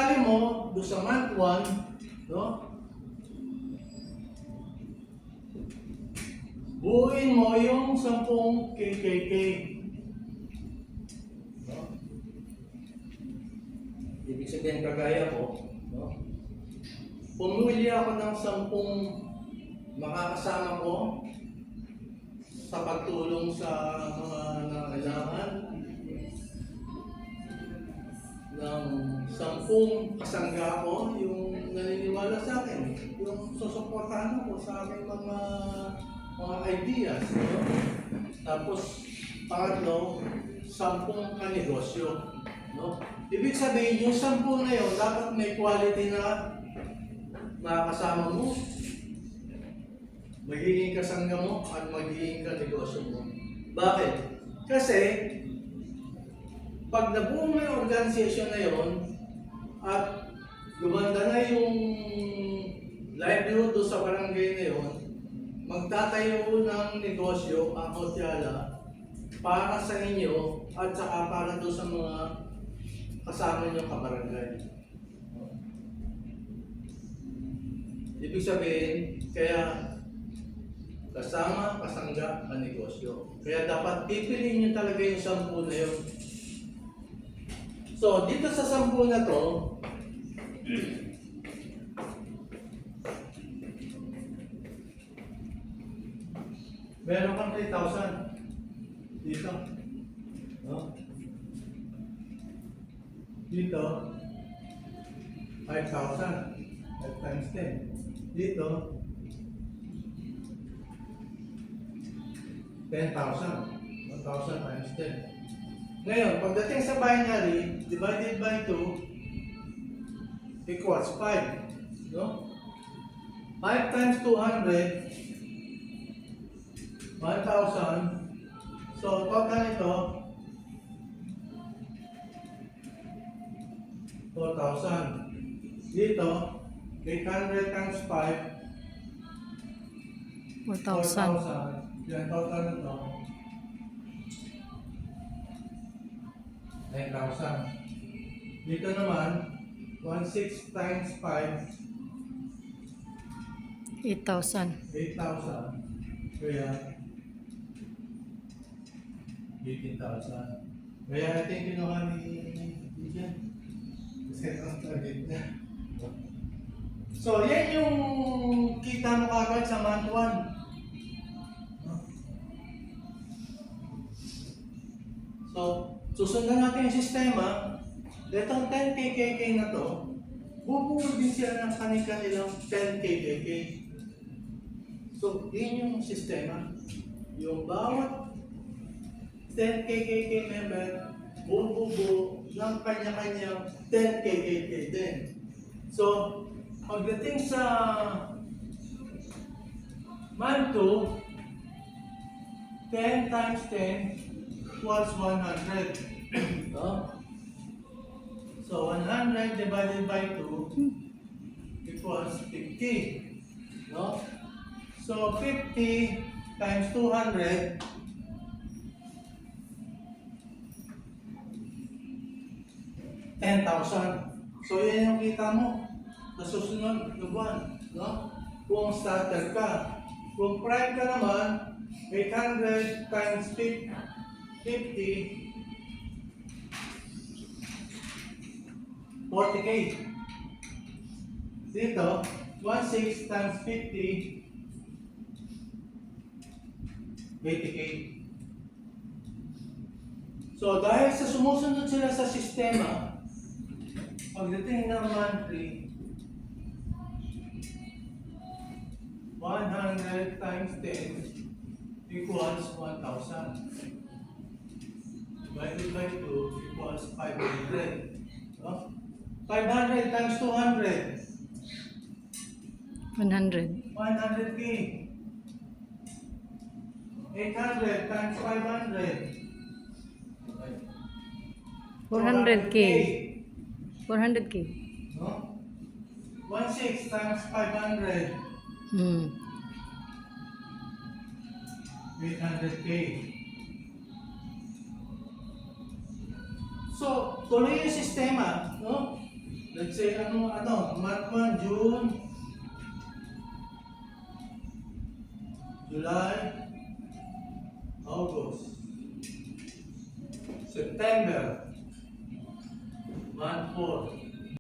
isali mo doon sa month 1, no? Buuin mo yung 10 KKK. No? Ibig sabihin kagaya ko, no? Pumili ako ng 10 makakasama ko sa pagtulong sa mga nangangailangan ng 10 kasangga ko, yung naniniwala sa akin, yung susuportahan ko sa aking mga ideas. No? Tapos, pangatlo, 10 kanegosyo. No? Ibig sabihin, yung 10 na yun, dapat may quality na makakasama mo, magiging kasangga mo, at magiging kanegosyo mo. Bakit? Kasi, pag nabuo mo yung organization na yun, at gumanda na yung livelihood doon sa barangay na yun, magtatayo ng negosyo ang Otiala para sa inyo at saka para doon sa mga kasama nyo kabarangay. Ibig sabihin, kaya kasama, kasangga, ang negosyo. Kaya dapat pipiliin nyo talaga yung 10 na yun. So, dito sa 10 na to, meron kang 3,000 dito. No? Dito, 5,000. 5 times 10. Dito, 10,000. 1,000 times 10. Ngayon, pagdating sa binary, divided by 2 equals 5. No? 5 times 200, 1,000. So, total ito, 4,000. Dito, 800 times 5, 4,000. Yan, total nito, 9,000. Dito naman, 1,600 times 5, 8,000. 8,000. Kaya, 18,000. Kaya ito yung kinuha ni Dijan. Kasi ang target niya. So, yan yung kita mo kagad sa month 1. So, susundan natin yung sistema. Itong 10 KKK na to, bubuo din sila ng kanilang 10 KKK. So, yun yung sistema. Yung bawat 10 KKK member, bubuo ng kanya-kanyang 10 KKK din. So, pagdating sa month 2, 10 times 10 equals 100. No? So, 100 divided by 2 equals 50. No? So, 50 times 200 10,000. So, yan yung kita mo sa susunod na buwan. No? Kung starter ka. Kung prime ka naman, 800 times 50, 40K. Dito, 16 times 50, 80K. So, dahil sa sumusunod sila sa sistema, pagdating ng monthly, 100 times 10 equals 1,000. Divided by 2 equals 500. No? 500 times 200. 100. 100K. 800 times 500. 400K. 400K. No? 16 times 500. 800K. So, tuloy yung sistema, no? Let's say, month 1, June, July, August, September, month 4,